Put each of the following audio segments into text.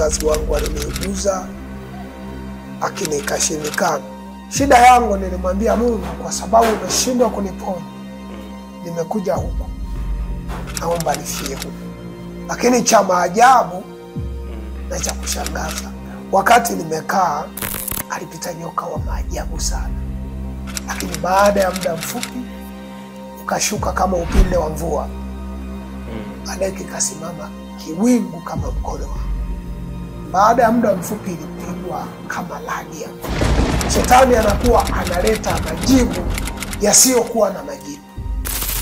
wazazi wangu waliniuguza, lakini ikashindikana. Shida yangu nilimwambia Mungu, kwa sababu umeshindwa kuniponya, nimekuja huku, naomba nifie huku. Lakini cha maajabu na cha kushangaza, wakati nimekaa alipita nyoka wa maajabu sana, lakini baada ya muda mfupi ukashuka kama upinde wa mvua. Baadaye kikasimama kiwingu kama mkono wangu. Baada ya muda mfupi ilipigwa kama radi. Shetani anakuwa analeta majibu yasiyokuwa na majibu.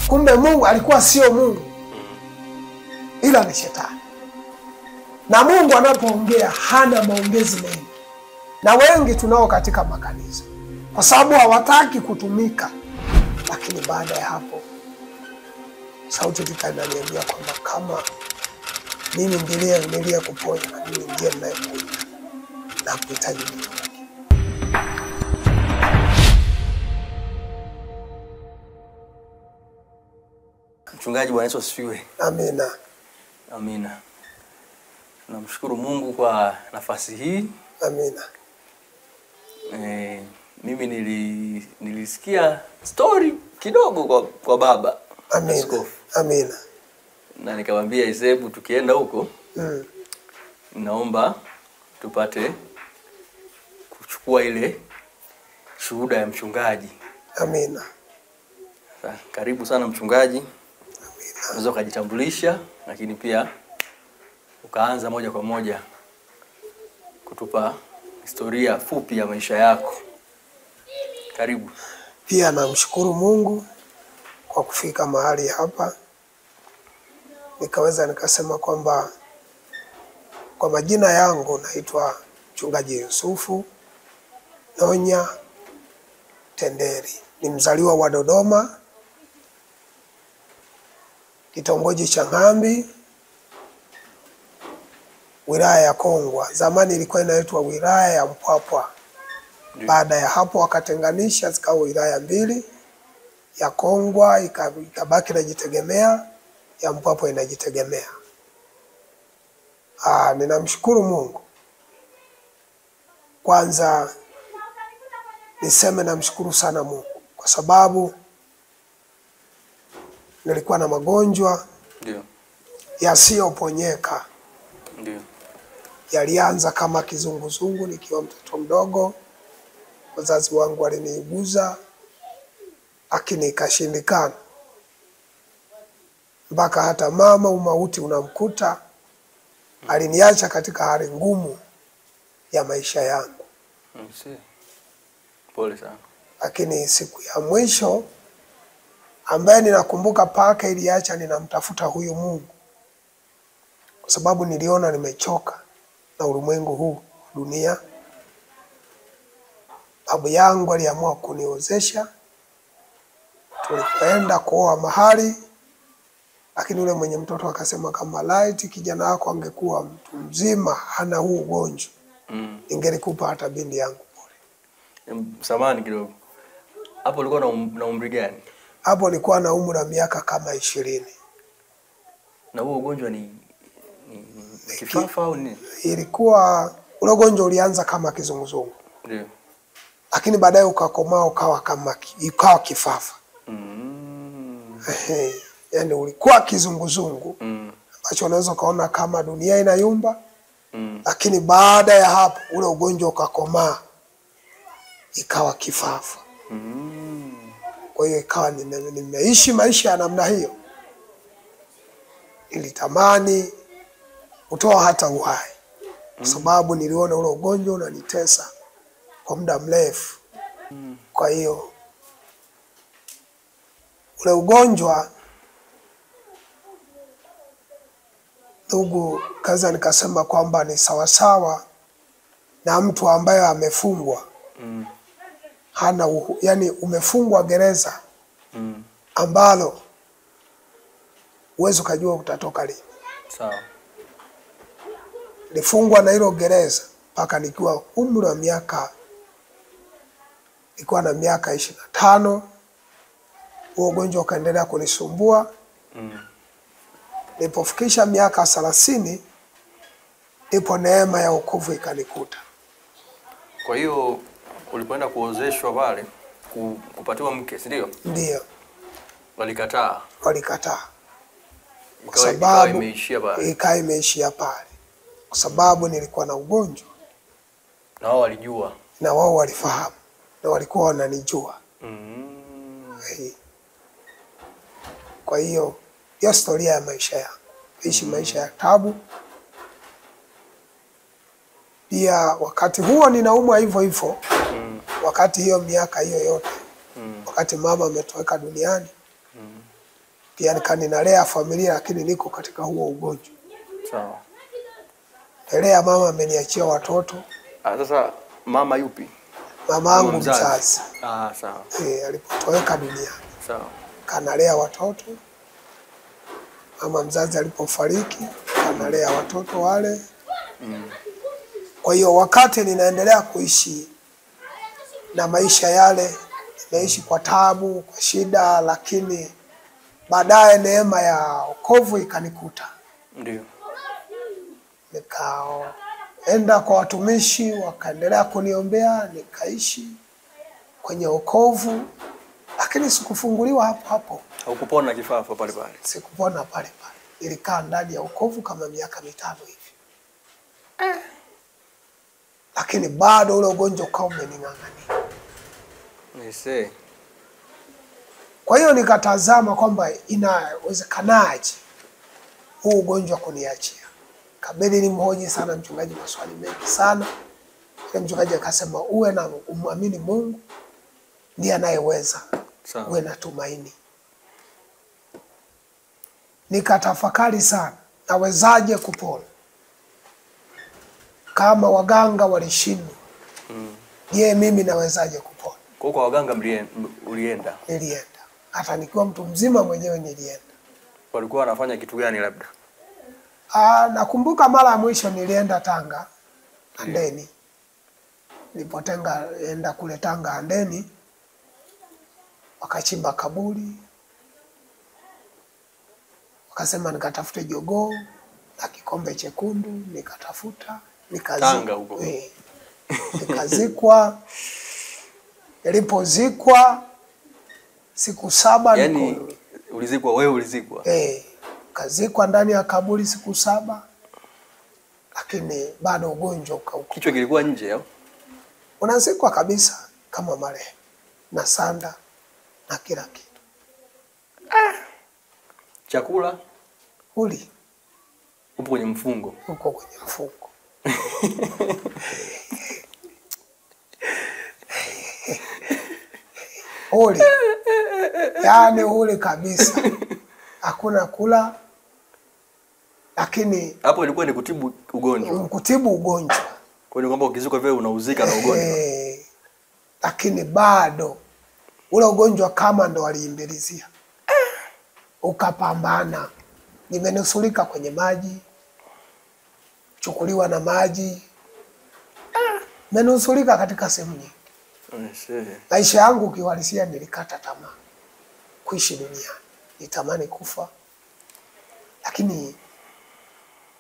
Kumbe Mungu alikuwa sio Mungu, ila ni shetani. Na Mungu anapoongea hana maongezi mengi. Na wengi tunao katika makanisa, kwa sababu hawataki kutumika. Lakini baada ya hapo sauti ikaniambia kwamba kama mimi ndiye kuponya, mimi ndiye ninayekuja na kuhitaji mimi. Mchungaji, Bwana Yesu asifiwe. Amina. Amina. Tunamshukuru Mungu kwa nafasi hii. Amina. Mimi nilisikia story kidogo kwa baba. Amina. Amina. Na nikamwambia Isebu tukienda huko naomba tupate kuchukua ile shuhuda ya mchungaji. Amina. Karibu sana mchungaji. Amina. Unaweza kujitambulisha, lakini pia ukaanza moja kwa moja kutupa historia fupi ya maisha yako. Karibu. Pia namshukuru Mungu kwa kufika mahali hapa. Nikaweza nikasema kwamba kwa majina yangu naitwa Mchungaji Yusufu Nonya Tenderi. Ni mzaliwa wa Dodoma, kitongoji cha Ngambi, wilaya ya Kongwa. Zamani ilikuwa inaitwa wilaya ya Mpwapwa. Baada ya hapo wakatenganisha zikawa wilaya mbili, ya Kongwa ikabaki inajitegemea, ya Mpwapwa inajitegemea. Ninamshukuru Mungu. Kwanza niseme namshukuru sana Mungu kwa sababu nilikuwa na magonjwa yasiyoponyeka. Ndio. Yalianza kama kizunguzungu nikiwa mtoto mdogo. Wazazi wangu waliniuguza, lakini ikashindikana. Mpaka hata mama umauti unamkuta. Aliniacha katika hali ngumu ya maisha yangu. Pole sana. Lakini siku ya mwisho ambaye ninakumbuka paka iliacha ninamtafuta huyu Mungu, kwa sababu niliona nimechoka na ulimwengu huu, dunia. Babu yangu aliamua kuniozesha. Tulipoenda kuoa mahali, lakini yule mwenye mtoto akasema kama laiti kijana wako angekuwa mtu mzima hana huu ugonjwa, ningelikupa hata binti yangu bure. Samahani kidogo. Hapo ulikuwa na umri gani? Hapo nilikuwa na umri wa miaka kama 20. Na huo ugonjwa ni kifafa au nini? Ilikuwa ule ugonjwa ulianza kama kizunguzungu. Ndio. Lakini baadaye ukakomaa ukawa kifafa. Yaani ulikuwa kizunguzungu ambacho unaweza kaona kama dunia inayumba. Lakini baada ya hapo ule ugonjwa ukakomaa ikawa kifafa. Kwa hiyo ikawa nimeishi maisha ya namna hiyo. Nilitamani kutoa hata uhai, kwa sababu niliona ule ugonjwa unanitesa kwa muda mrefu. Kwa hiyo ule ugonjwa, ndugu, kaza nikasema kwamba ni sawasawa na mtu ambaye amefungwa. Hana yani umefungwa gereza ambalo uwezo kujua utatoka lini. Sawa. Nilifungwa na hilo gereza mpaka nikiwa umri wa miaka, nilikuwa na miaka 25. Huo ugonjwa ukaendelea kunisumbua. Nilipofikisha miaka 30 ndipo neema ya wokovu ikanikuta. Kwa hiyo ulipoenda kuozeshwa pale kupatiwa mke, si ndio? Ndio. Walikataa. Walikataa. Kwa Ikawa sababu imeishia pale. Ikawa imeishia pale. Kwa sababu nilikuwa na ugonjwa. Na wao walijua. Na wao walifahamu. Na walikuwa wananijua. Kwa hiyo historia ya maisha yangu. Ishi maisha ya taabu. Pia wakati huo ninaumwa hivyo hivyo. Wakati hiyo miaka hiyo yote. Wakati mama ametoweka duniani. Pia ninalea familia lakini niko katika huo ugonjwa. Sawa. Elea mama ameniachia watoto. Sasa mama yupi? Mama yangu mzazi. Sawa. Alipotoweka duniani. Sawa. Kanalea watoto. Mama mzazi alipofariki, kanalea watoto wale. Kwa hiyo wakati ninaendelea kuishi na maisha yale, nimeishi kwa taabu, kwa shida, lakini baadaye neema ya wokovu ikanikuta. Ndio. Nikaenda kwa watumishi, wakaendelea kuniombea, nikaishi kwenye wokovu, lakini sikufunguliwa hapo hapo. Haukupona kifafa pale pale? Sikupona pale pale. Nilikaa ndani ya wokovu kama miaka 5 hivi. Lakini bado ule ugonjwa ukawa umening'ang'ania. Nise. Kwa hiyo nikatazama kwamba inawezekanaje huu ugonjwa kuniachia. Kabidi nimhoji sana mchungaji maswali mengi sana. Ile mchungaji akasema uwe na umwamini Mungu, ndiye anayeweza. Sawa. Uwe na tumaini. Nikatafakari sana, nawezaje kupona? Kama waganga walishindwa, je, mimi nawezaje kupona? Kwa waganga ulienda? Nilienda. Hata nikiwa mtu mzima mwenyewe nilienda. Walikuwa wanafanya kitu gani labda? Nakumbuka mara ya mwisho nilienda Tanga, Handeni. Nilipoenda kule Tanga Handeni, wakachimba kaburi. Wakasema nikatafute jogoo na kikombe chekundu, nikatafuta, Tanga huko. Nikazikwa. Nilipozikwa siku 7 yani ulizikwa wewe ulizikwa? Kazikwa ndani ya kaburi siku 7. Lakini bado ugonjwa ukauka. Kichwa kilikuwa nje au? Unazikwa kabisa kama marehemu na sanda na kila kitu. Chakula uli upo kwenye mfungo? Uko kwenye mfungo. Uli. Yani uli kabisa. Hakuna kula. Lakini hapo ilikuwa ni kutibu ugonjwa. Kutibu ugonjwa. Kwa hiyo kwamba ukizuka vile unauzika na ugonjwa. Lakini bado ule ugonjwa kama ndo waliimbilizia. Ukapambana. Nimenusurika kwenye maji. Chukuliwa na maji. Nimenusurika katika sehemu nyingi. Maisha yangu kiwalisia nilikata tamaa kuishi duniani. Nitamani kufa. Lakini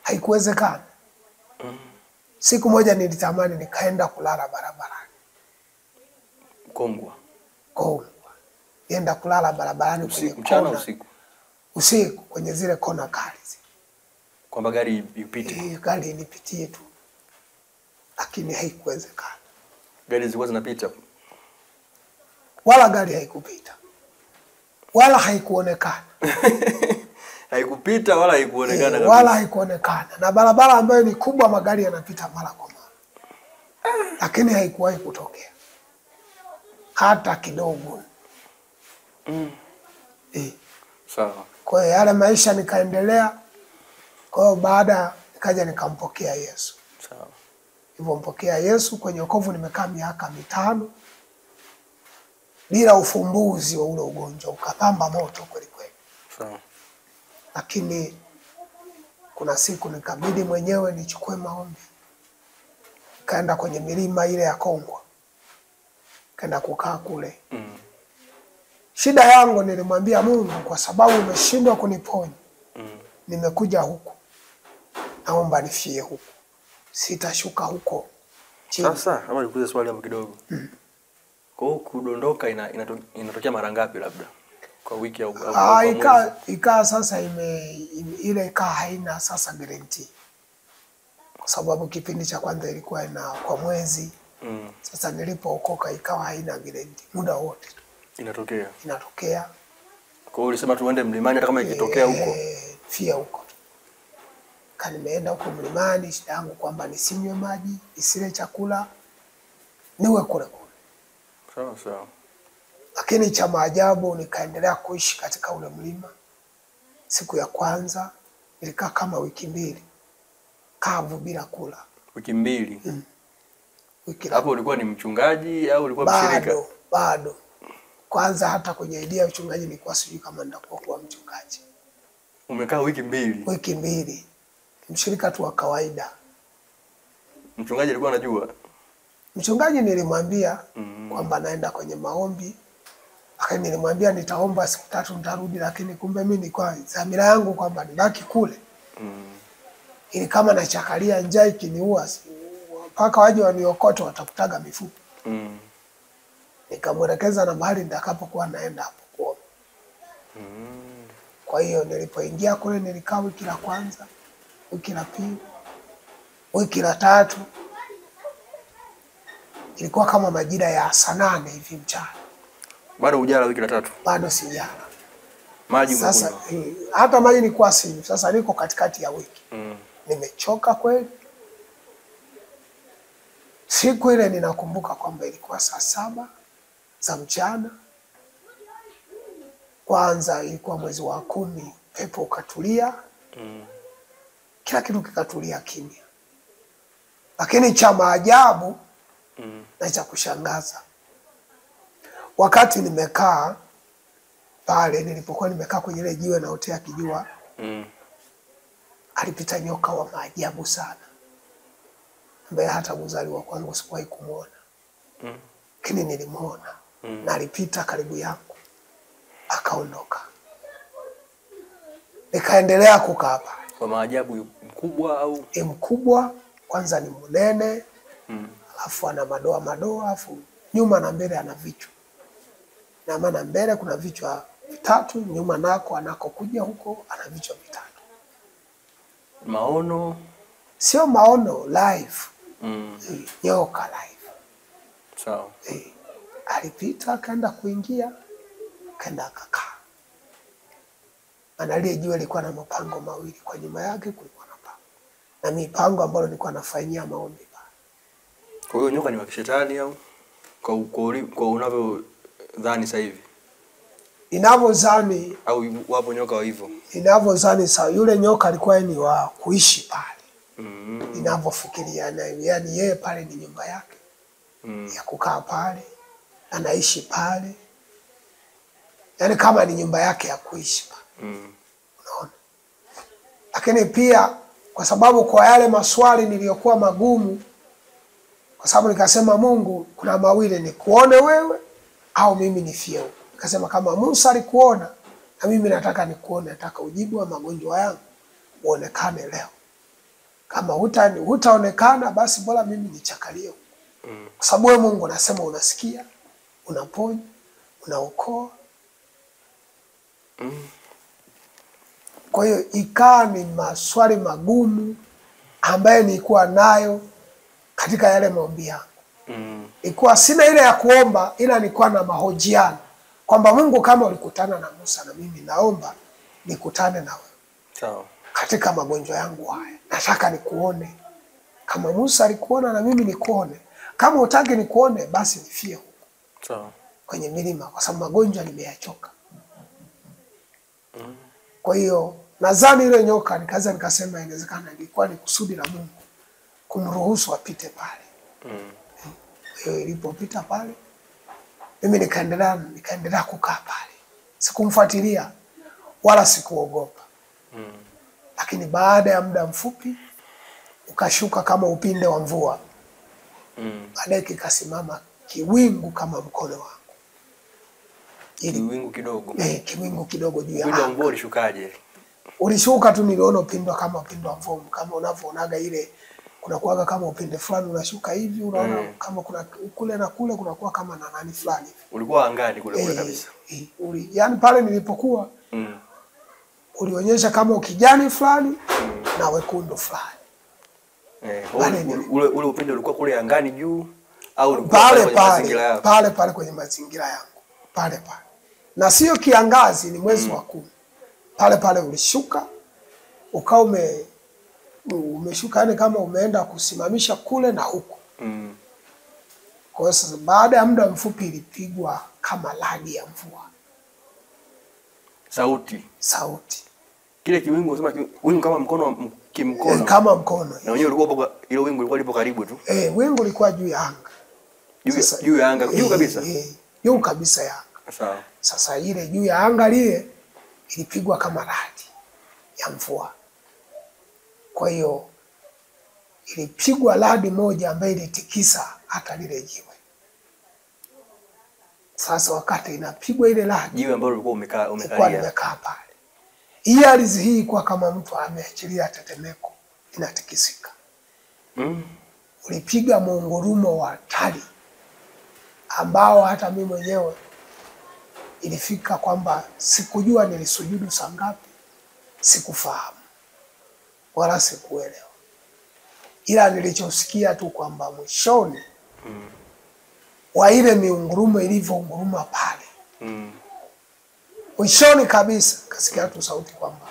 haikuwezekana. Siku moja nilitamani nikaenda kulala barabarani. Kongwa. Nienda kulala barabarani usiku, mchana usiku. Usiku kwenye zile kona kali. Kwamba gari ipite. Gari inipitie tu. Lakini haikuwezekana. Gari zilikuwa zinapita. Wala gari haikupita. Wala haikuonekana. Haikupita wala haikuonekana kabisa. Wala haikuonekana. Na barabara ambayo ni kubwa magari yanapita mara kwa mara. Lakini haikuwahi kutokea. Hata kidogo. Sawa. Kwa hiyo yale maisha nikaendelea. Kwa hiyo baada nikaja nikampokea Yesu. Sawa. Nilipompokea Yesu kwenye wokovu nimekaa miaka 5 bila ufumbuzi wa ule ugonjwa, ukapamba moto kweli kweli. Sawa. Lakini kuna siku nikabidi mwenyewe nichukue maombi. Kaenda kwenye milima ile ya Kongwa. Kaenda kukaa kule. Shida yangu nilimwambia Mungu, kwa sababu umeshindwa kuniponya. Nimekuja huku. Naomba nifie huku. sitashuka huko chini. Sasa ama nikuulize swali hapo kidogo. Kwa hiyo kudondoka inatokea mara ngapi labda kwa wiki au kwa mwezi? Ikaa sasa ile kaa haina sasa guarantee. Kwa sababu kipindi cha kwanza ilikuwa kwa mwezi. Sasa nilipookoka ikawa haina guarantee, muda wote inatokea. Kwa hiyo ulisema tuende mlimani hata kama ikitokea huko. Fia huko. Nimeenda huko mlimani, shida yangu kwamba nisinywe maji, nisile chakula, niwe kule. Sawa. Lakini cha maajabu nikaendelea kuishi katika ule mlima. Siku ya kwanza nilikaa kama wiki 2 kavu bila kula. Wiki 2? Hapo ulikuwa ni mchungaji au ulikuwa mshirika? Bado. Kwanza hata kwenye idea ya uchungaji nilikuwa sijui kama nitakuwa kuwa mchungaji. Umekaa wiki 2? Wiki 2. Mshirika tu wa kawaida. Mchungaji alikuwa anajua? Mchungaji nilimwambia kwamba naenda kwenye maombi. Lakini nilimwambia nitaomba siku 3 nitarudi, lakini kumbe mimi nilikuwa dhamira yangu kwamba nibaki kule. Ili kama nachakalia njaa ikiniua mpaka waje waniokote watakutaga mifupa. Nikamwelekeza na mahali nitakapokuwa naenda hapo kuomba. Kwa hiyo nilipoingia kule nilikaa wiki la kwanza, wiki la pili, wiki la 3. Ilikuwa kama majira ya saa 8 hivi mchana. Bado hujala wiki la 3? Bado sijala. Maji umekunywa? Sasa hata maji nilikuwa sinywi. Sasa niko katikati ya wiki. Nimechoka kweli. Siku ile ninakumbuka kwamba ilikuwa saa 7 za mchana. Kwanza ilikuwa mwezi wa 10, pepo ukatulia. Kila kitu kikatulia kimya. Lakini cha maajabu na cha kushangaza, wakati nimekaa pale, nilipokuwa nimekaa kwenye ile jiwe na otea kijua, alipita nyoka wa maajabu sana, ambaye hata mzaliwa kwangu sikuwahi kumuona. Lakini nilimuona na alipita karibu yangu, akaondoka. Nikaendelea kukaa pale. Kwa maajabu mkubwa au? Mkubwa, kwanza ni mnene, alafu ana madoa, alafu nyuma na mbele ana vichwa. Na maana mbele kuna vichwa 3, nyuma nako anakokuja huko ana vichwa 3. Maono? Sio maono, live. Nyoka live. Sawa. Alipita akaenda kuingia, akaenda akakaa. Analie jiwe lilikuwa na mapango 2, kwa nyuma yake kulikuwa na pango. Na mipango ambayo nilikuwa nafanyia maombi pale. Kwa hiyo nyoka ni wa kishetani au kwa unavyodhani sasa hivi? Ninavyodhani au wapo nyoka wa hivyo? Ninavyodhani sasa yule nyoka alikuwa ni wa kuishi pale. Ninavyofikiria yani yeye pale ni nyumba yake. Ya kukaa pale, anaishi pale. Yani kama ni nyumba yake ya kuishi pale. Unaona? Lakini pia kwa sababu kwa yale maswali niliyokuwa magumu, kwa sababu nikasema Mungu kuna mawili, ni kuone wewe au mimi nifie huko. Nikasema kama Musa alikuona na mimi nataka nikuone, nataka ujibu wa magonjwa yangu uonekane leo. Kama hutaonekana basi bora mimi nichakalie huko. Kwa sababu wewe Mungu unasema unasikia, unaponya, unaokoa. Kwa hiyo ikawa ni maswali magumu ambaye nilikuwa nayo katika yale maombi yangu. Ilikuwa sina ile ya kuomba, ila nilikuwa na mahojiano kwamba Mungu kama ulikutana na Musa na mimi naomba nikutane na wewe. Sawa. Katika magonjwa yangu haya nataka nikuone. Kama Musa alikuona na mimi nikuone. Kama hutaki nikuone basi nifie huko. Sawa. Kwenye milima kwa sababu magonjwa nimeyachoka. Kwa hiyo nadhani ile nyoka nikaanza nikasema inawezekana ilikuwa ni kusudi la Mungu kumruhusu apite pale. Hiyo ilipopita pale mimi nikaendelea kukaa pale. Sikumfuatilia wala sikuogopa. Lakini baada ya muda mfupi ukashuka kama upinde wa mvua. Baadaye kikasimama kiwingu kama mkono wangu. Kiwingu kidogo. Kiwingu kidogo juu ya anga. Upinde wa mvua ulishukaje? Ulishuka tu, niliona upinde kama upinde wa mvua, kama unavyoonaga ile kunakuwa kama upinde fulani unashuka hivi, unaona kama kuna kule na kule kunakuwa kama na nani fulani. Ulikuwa angani kule kabisa. Yaani pale nilipokuwa ulionyesha kama ukijani fulani na wekundu fulani. Ule upinde ulikuwa kule angani juu au ulikuwa kwenye mazingira yako? Pale kwenye mazingira yangu. Pale. Na sio kiangazi, ni mwezi wa 10. Pale ulishuka ukao umeshuka, yani kama umeenda kusimamisha kule na huko. Kwa hiyo sasa baada ya muda mfupi ilipigwa kama radi ya mvua. Sauti. Kile kiwingu unasema wingu kama mkono kimkono. Kama mkono. Na wenyewe ulikuwa ile wingu lilikuwa lipo karibu tu. Wingu lilikuwa juu ya anga. Juu ya anga, juu kabisa. Juu kabisa ya anga. Sawa. Sasa ile juu ya anga lile ilipigwa kama radi ya mvua. Kwa hiyo ilipigwa radi moja ambayo ilitikisa hata lile jiwe. Sasa wakati inapigwa ile radi, jiwe ambalo ulikuwa umekaa pale. Hii ardhi hii kwa kama mtu ameachilia tetemeko inatikisika. Ulipiga mungurumo wa hatari ambao hata mimi mwenyewe ilifika kwamba sikujua nilisujudu saa ngapi, sikufahamu wala sikuelewa. Ila nilichosikia tu kwamba mwishoni wa ile miungurumo ilivyounguruma pale. Mwishoni kabisa kasikia tu sauti kwamba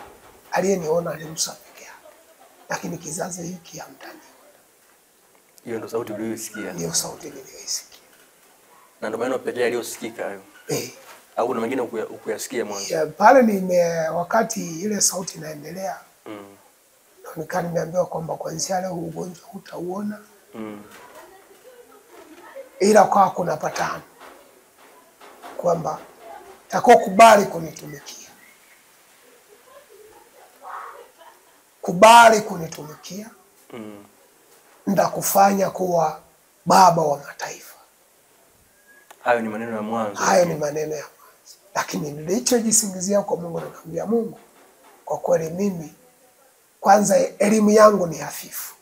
aliyeniona ni Musa peke yake. Lakini kizazi hiki hamtani. Hiyo ndio sauti uliyosikia. Ndio sauti niliyoisikia. Na ndio maana pekee aliyosikika hayo. Au kuna mengine ukuyasikia mwanzo? Pale wakati ile sauti inaendelea. Na nimeambiwa kwamba kuanzia leo ugonjwa hutauona. Ila kwa kuna patano kwamba takao kubali kunitumikia. Kubali kunitumikia. Ndakufanya kuwa baba wa mataifa. Hayo ni maneno ya mwanzo. Lakini nilichojisingizia kwa Mungu, nikamwambia Mungu, kwa kweli mimi kwanza elimu yangu ni hafifu.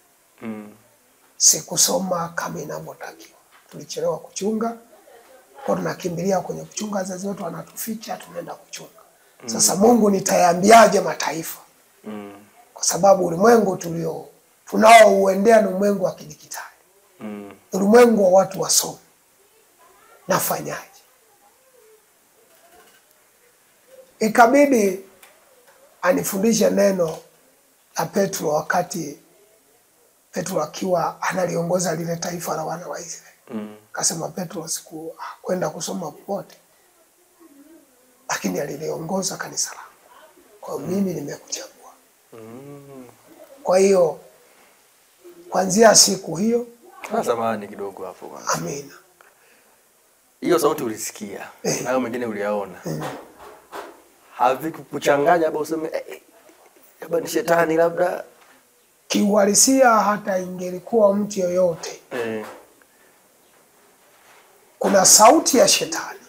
Sikusoma kama inavyotakiwa. Tulichelewa kuchunga. Kwa tunakimbilia kwenye kuchunga, wazazi wetu wanatuficha, tunaenda kuchunga. Sasa Mungu nitayaambiaje mataifa? Kwa sababu ulimwengu tunaouendea ni ulimwengu wa kidijitali. Ulimwengu wa watu wasomi. Nafanyaje? Ikabidi anifundishe neno la Petro wakati Petro akiwa analiongoza lile taifa la wana wa Israeli. Kasema Petro kwenda kusoma popote, lakini aliliongoza kanisa langu. Kwa mimi nimekuchagua. Kwa hiyo kuanzia siku hiyo, zamani kidogo hapo kwanza. Amina. Hiyo sauti ulisikia, hayo mengine uliyaona. Havikukuchanganya hapo useme labda ni shetani labda? Kiuhalisia hata ingelikuwa mtu yoyote. Kuna sauti ya shetani.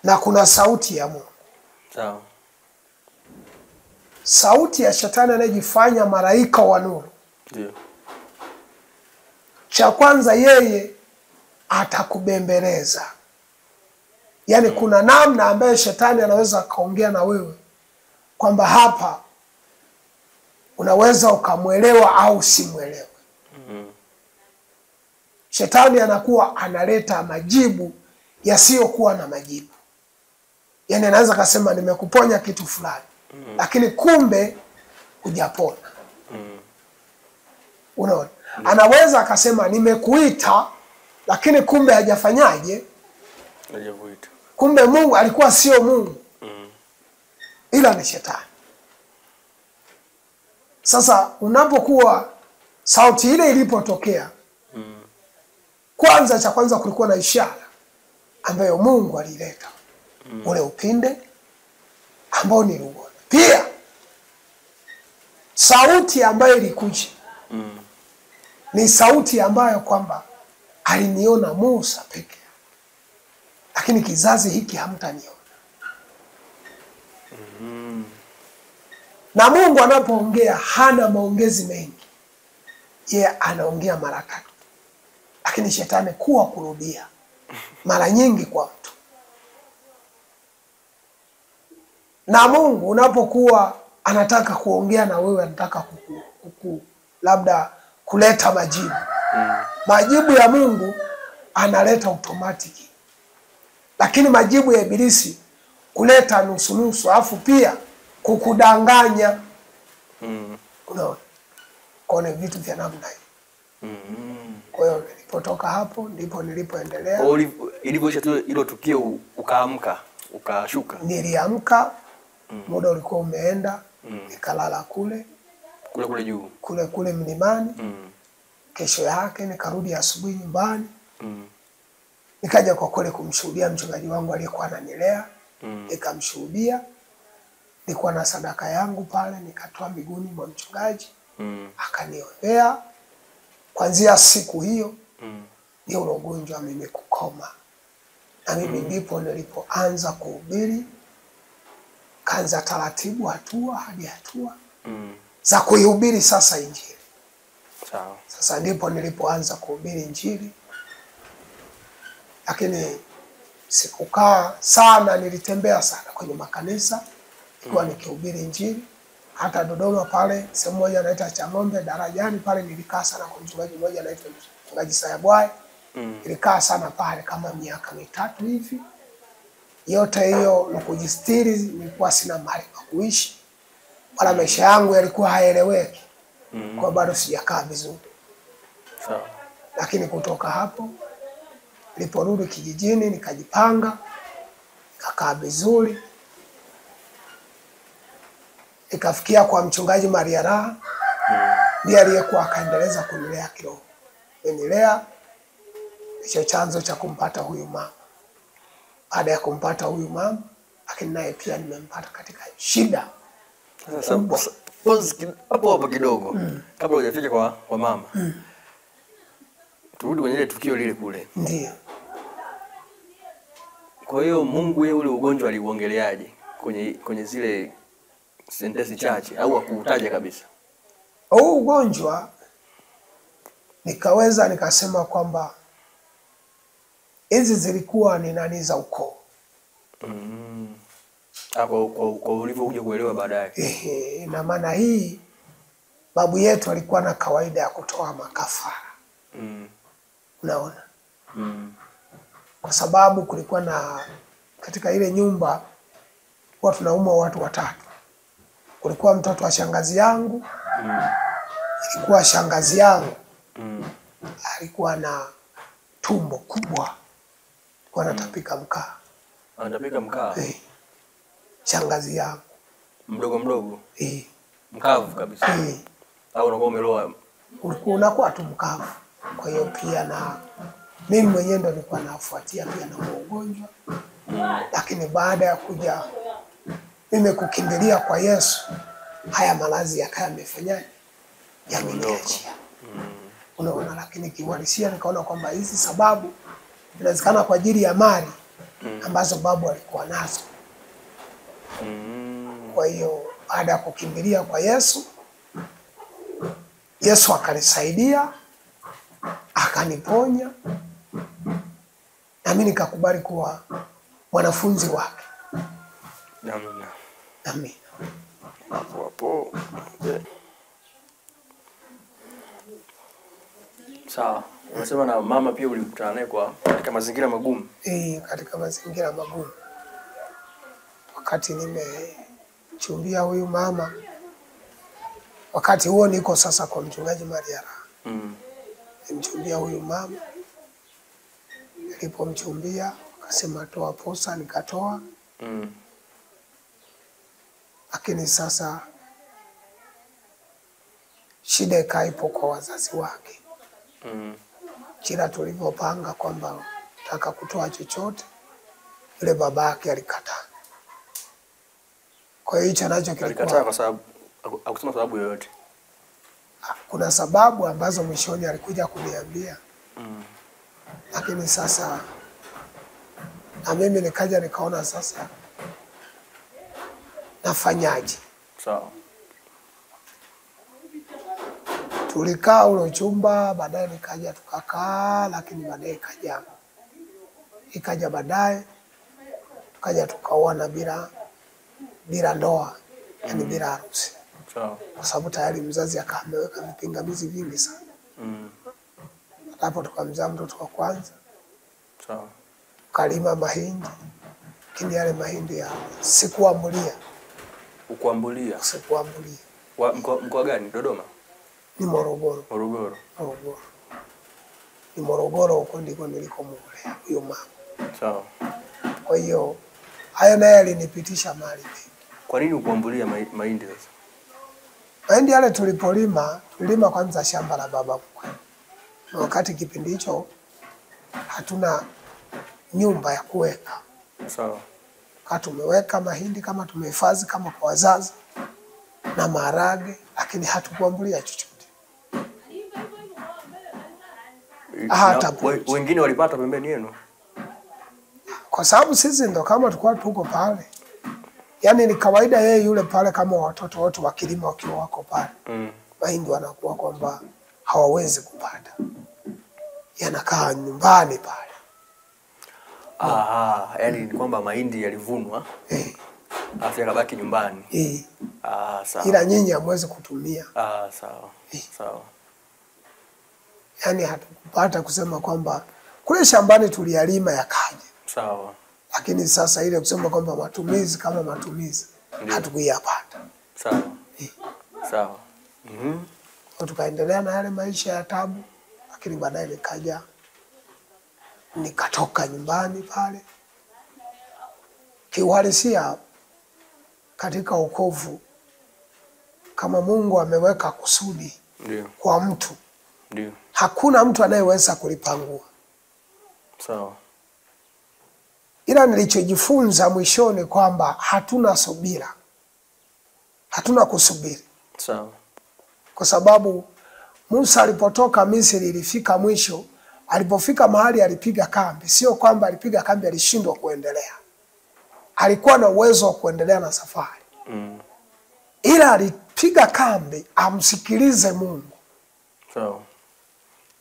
Na kuna sauti ya Mungu. Sawa. Sauti ya shetani anayejifanya malaika wa nuru. Ndio. Cha kwanza yeye atakubembeleza. Yaani kuna namna ambayo shetani anaweza kaongea na wewe kwamba hapa unaweza ukamwelewa au simwelewe. Shetani anakuwa analeta majibu yasiyokuwa na majibu. Yaani anaweza kasema nimekuponya kitu fulani, lakini kumbe hujapona. Unaona? Anaweza akasema nimekuita, lakini kumbe hajafanyaje? Hajavuita. Kumbe Mungu alikuwa sio Mungu. Ila ni shetani. Sasa unapokuwa sauti ile ilipotokea, kwanza cha kwanza kulikuwa na ishara ambayo Mungu alileta. Ule upinde ambao niliuona. Pia sauti ambayo ilikuja ni sauti ambayo kwamba aliniona Musa peke. Lakini kizazi hiki hamtaniona. Na Mungu anapoongea hana maongezi mengi. yeye anaongea mara 3. Lakini shetani kuwa kurudia mara nyingi kwa mtu. Na Mungu unapokuwa anataka kuongea na wewe, anataka labda kuleta majibu. Majibu ya Mungu analeta automatic. Lakini majibu ya Ibilisi kuleta nusu, afu pia kukudanganya. Unaona? Kwa ni vitu vya namna hiyo. Kwa hiyo nilipotoka hapo ndipo nilipoendelea. Kwa ilivyoisha tu hilo tukio ukaamka, ukashuka. Niliamka, muda ulikuwa umeenda, nikalala kule juu. Kule mlimani. Kesho yake nikarudi asubuhi nyumbani. Nikaja kwa kweli kumshuhudia mchungaji wangu aliyekuwa ananilea. Nikamshuhudia. Nilikuwa na sadaka yangu pale, nikatoa miguuni mwa mchungaji. Akaniombea. Kuanzia siku hiyo ni ule ugonjwa mimi kukoma. Na mimi ndipo nilipoanza kuhubiri. Kaanza taratibu, hatua hadi hatua za kuihubiri sasa Injili. Sawa. Sasa ndipo nilipoanza kuhubiri Injili. Lakini sikukaa sana, nilitembea sana kwenye makanisa kwa nikihubiri Injili. Hata Dodoma pale sehemu moja anaitwa Chang'ombe Darajani pale nilikaa sana kwa mchungaji mmoja anaitwa Mchungaji Sayabwai. Nilikaa sana pale kama miaka 3 hivi. Yote hiyo ni kujistiri, nilikuwa sina mahali pa kuishi. Wala maisha yangu yalikuwa haeleweki. Kwa bado sijakaa vizuri. Sawa. Lakini kutoka hapo niliporudi kijijini nikajipanga, nikakaa vizuri. Nikafikia kwa mchungaji Maria Raha. Ndiye aliyekuwa akaendeleza kunilea kiroho. Nililea hicho chanzo cha kumpata huyu mama. Baada ya kumpata huyu mama, lakini naye pia nimempata katika shida. Sasa hapo kidogo kabla hujafika kwa mama. Turudi kwenye ile tukio lile kule. Ndio. Kwa hiyo Mungu yeye ule ugonjwa aliuongeleaje kwenye zile sentensi chache au akuutaja kabisa? Huu ugonjwa nikaweza nikasema kwamba hizi zilikuwa ni nani za ukoo. Hapo kwa ulivyokuja kuelewa baadaye. Na maana hii babu yetu alikuwa na kawaida ya kutoa makafara. Unaona? Kwa sababu kulikuwa na katika ile nyumba kwa tunaumwa watu 3. Kulikuwa mtoto wa shangazi yangu. Ilikuwa shangazi yangu. Alikuwa na tumbo kubwa. Alikuwa anatapika mkaa. Anatapika mkaa? Shangazi yangu. Mdogo? Mkavu kabisa? Au unakuwa umeloa? Unakuwa tu mkavu. Kwa hiyo pia na mimi mwenyewe ndo nilikuwa nafuatia pia na ugonjwa. Lakini baada ya kuja mimi kukimbilia kwa Yesu, haya maradhi yakaya yamefanyaje? Yameniachia. Unaona, lakini kiuhalisia nikaona kwamba hizi sababu inawezekana kwa ajili ya mali ambazo babu alikuwa nazo. Kwa hiyo baada ya kukimbilia kwa Yesu, Yesu akanisaidia, akaniponya, na mimi nikakubali kuwa mwanafunzi wake. Amina. Amina. Hapo. Sawa. Unasema na mama pia ulikutana naye katika mazingira magumu? Katika mazingira magumu. Wakati nimechumbia huyu mama, wakati huo niko sasa kwa mchungaji Maria Raha. Nimchumbia huyu mama. Nilipomchumbia akasema toa posa, nikatoa. Lakini sasa shida ikaipo kwa wazazi wake. Kila tulivyopanga kwamba nataka kutoa chochote, yule babake alikataa. Kwa hiyo hicho nacho kilikuwa alikataa kwa sababu hakusema sababu yoyote. Kuna sababu ambazo mwishoni alikuja kuniambia. Lakini sasa na mimi nikaja nikaona sasa nafanyaje? Sawa. Tulikaa ule chumba, baadaye nikaja tukakaa, lakini baadaye ikaja baadaye tukaja tukaoana bila ndoa, yani bila harusi. Sawa. Kwa sababu tayari mzazi akameweka vipingamizi vingi sana. Hapo tukamzaa mtoto wa kwanza. Sawa. Kalima mahindi. Lakini yale mahindi ya sikuambulia. Ukuambulia? Sikuambulia. Mkoa gani? Dodoma? Ni Morogoro. Morogoro. Morogoro. Ni Morogoro, huko ndiko nilikomulea huyo mama. Sawa. Kwa hiyo haya naye alinipitisha mali. Kwa nini ukuambulia mahindi sasa? Mahindi yale tulima kwanza shamba la baba mkwe. Na wakati kipindi hicho hatuna nyumba ya kuweka. Sawa. Kama tumeweka mahindi kama tumehifadhi kama kwa wazazi na maharage, lakini hatukuambulia chochote. Hata wengine walipata pembeni yenu? Kwa sababu sisi ndo kama tulikuwa tuko pale. Yaani ni kawaida yeye yule pale kama watoto wote wa kilimo wakiwa wako pale. Mahindi wanakuwa kwamba hawawezi kupata. Yanakaa nyumbani pale. Yani ni kwamba mahindi yalivunwa. Afu yakabaki nyumbani. Sawa. Ila nyinyi hamwezi kutumia. Sawa. Sawa. Yaani hatukupata kusema kwamba kule shambani tuliyalima yakaja. Sawa. Lakini sasa ile kusema kwamba matumizi kama matumizi hatukuyapata. Sawa. Sawa. Tukaendelea na yale maisha ya tabu, lakini baadaye nikatoka nyumbani pale. Kiuhalisia katika wokovu, kama Mungu ameweka kusudi kwa mtu, hakuna mtu anayeweza kulipangua. Sawa. Ila nilichojifunza mwishoni kwamba hatuna subira. Hatuna kusubiri. Sawa. Kwa sababu Musa alipotoka Misri ilifika mwisho, alipofika mahali alipiga kambi. Sio kwamba alipiga kambi alishindwa kuendelea. Alikuwa na uwezo wa kuendelea na safari. Ila alipiga kambi amsikilize Mungu. Sawa.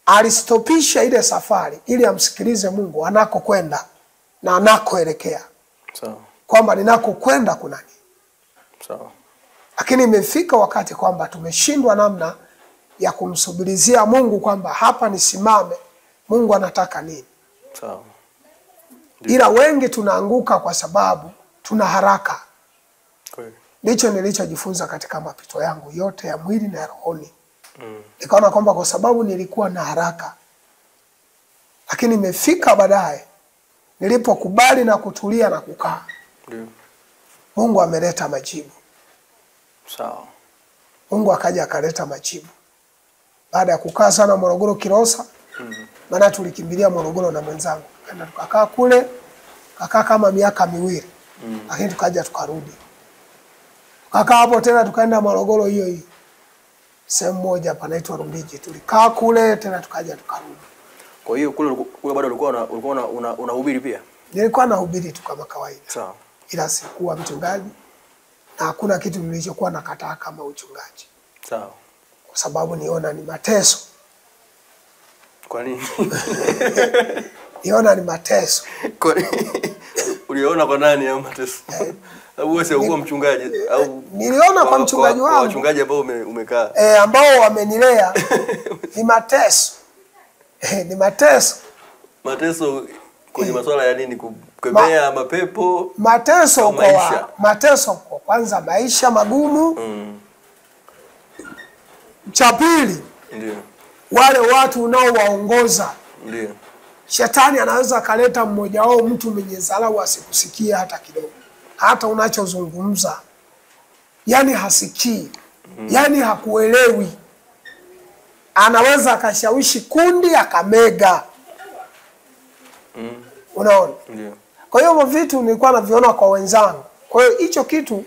Alistopisha ile safari ili amsikilize Mungu anakokwenda na anakoelekea. Sawa. Kwamba ninakokwenda kuna nini? Sawa. Lakini imefika wakati kwamba tumeshindwa namna ya kumsubirizia Mungu kwamba hapa nisimame, Mungu anataka nini? Sawa. Ila wengi tunaanguka kwa sababu tuna haraka. Kweli. Ndicho nilichojifunza katika mapito yangu yote ya mwili na rohoni. Nikaona kwamba kwa sababu nilikuwa na haraka. Lakini imefika baadaye nilipokubali na kutulia na kukaa. Mungu ameleta majibu. Sawa. Mungu akaja akaleta majibu. Baada ya kukaa sana Morogoro Kilosa, maana tulikimbilia Morogoro na mwenzangu. Kaenda tukakaa kule, tukakaa kama miaka 2. Lakini tukaja tukarudi. Tukakaa hapo tena tukaenda Morogoro hiyo. Sehemu moja panaitwa Rumbiji. Tulikaa kule tena tukaja tukarudi. Kwa hiyo kule bado ulikuwa unahubiri pia? Nilikuwa nahubiri tu kama kawaida. Sawa. Ila sikuwa mchungaji. Na hakuna kitu nilichokuwa nakataa kama uchungaji. Sawa. Kwa sababu niona ni mateso. Kwa nini? Niona ni mateso. Kwa nini? Uliona kwa nani au mateso? Sababu wewe sio mchungaji au niliona kwa mchungaji wangu. Wachungaji ambao umekaa. Ambao wamenilea ni mateso. Ni mateso. Mateso kwenye masuala ya nini? Kukemea mapepo? Mateso kwa kwanza maisha magumu. Cha pili, ndio wale watu unaowaongoza. Ndio. Shetani anaweza kaleta mmoja wao mtu mwenye dharau asikusikie hata kidogo. Hata unachozungumza. Yaani hasikii. Yaani hakuelewi. Anaweza akashawishi kundi akamega. Unaona? Ndio. Kwa hiyo vitu nilikuwa naviona kwa wenzangu. Kwa hiyo hicho kitu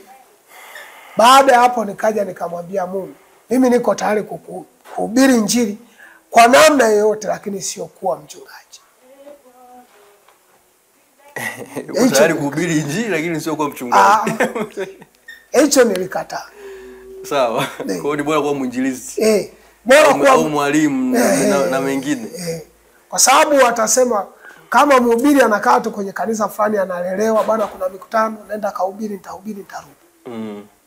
baada ya hapo nikaja nikamwambia Mungu, mimi niko tayari kuhubiri injili kwa namna yoyote, lakini sio kuwa mchungaji. Uko tayari kuhubiri injili lakini sio kuwa mchungaji. Hicho nilikataa. Sawa. Kwa hiyo ni bora kuwa mwinjilisti. bora kuwa au mwalimu na mengine. Kwa sababu watasema kama mhubiri anakaa tu kwenye kanisa fulani analelewa, bwana kuna mikutano, naenda kahubiri, nitarudi.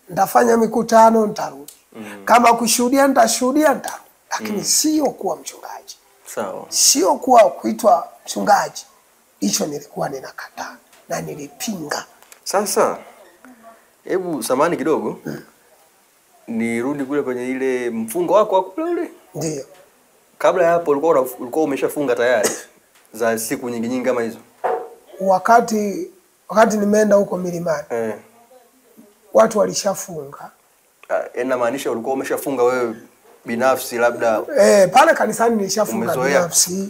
Nitafanya mikutano, nitarudi. Kama kushuhudia nitashuhudia, nitarudi. Lakini sio kuwa mchungaji. Sawa. Sio kuwa kuitwa mchungaji. Hicho nilikuwa ninakataa na nilipinga. Sasa hebu samani kidogo. Nirudi kule kwenye ile mfungo wako wa kule ule. Ndio. Kabla ya hapo ulikuwa umeshafunga tayari za siku nyingi kama hizo. Wakati nimeenda huko milimani. Watu walishafunga. Inamaanisha ulikuwa umeshafunga wewe binafsi labda? Pale kanisani nilishafunga binafsi.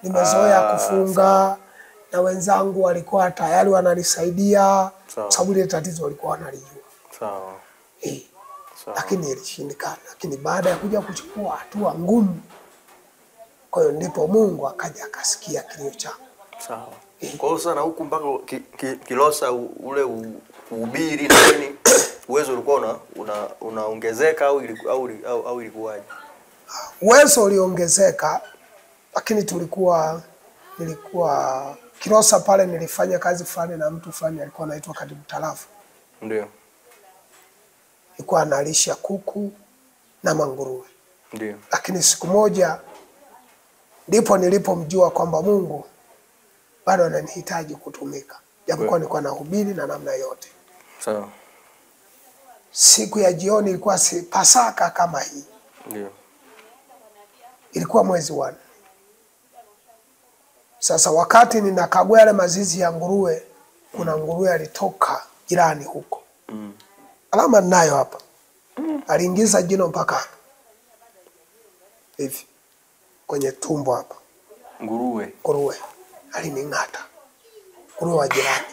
Nimezoea kufunga na wenzangu walikuwa tayari wananisaidia. Sababu ile tatizo walikuwa wanalijua. Sawa. Lakini ilishindikana. Lakini baada ya kuja kuchukua hatua ngumu, kwa hiyo ndipo Mungu akaja akasikia kilio changu. Sawa. Kwa hiyo sana huku mpaka Kilosa ule uhubiri na nini uwezo ulikuwa unaongezeka au ilikuwaje? Uwezo uliongezeka, lakini nilikuwa Kilosa pale nilifanya kazi fulani na mtu fulani alikuwa anaitwa katibu tarafa. Ndio. Nilikuwa analisha kuku na manguruwe. Ndio. Lakini siku moja ndipo nilipomjua kwamba Mungu bado ananihitaji kutumika. Japokuwa nilikuwa nahubiri na namna yote. Sawa. Siku ya jioni ilikuwa Pasaka kama hii. Ndio. Ilikuwa mwezi wa 4. Sasa wakati ninakagua yale mazizi ya nguruwe, kuna nguruwe alitoka jirani huko. Alama ninayo hapa. Aliingiza jino mpaka hapa. Hivi. Kwenye tumbo hapa. Nguruwe. Alining'ata. Nguruwe wa jirani.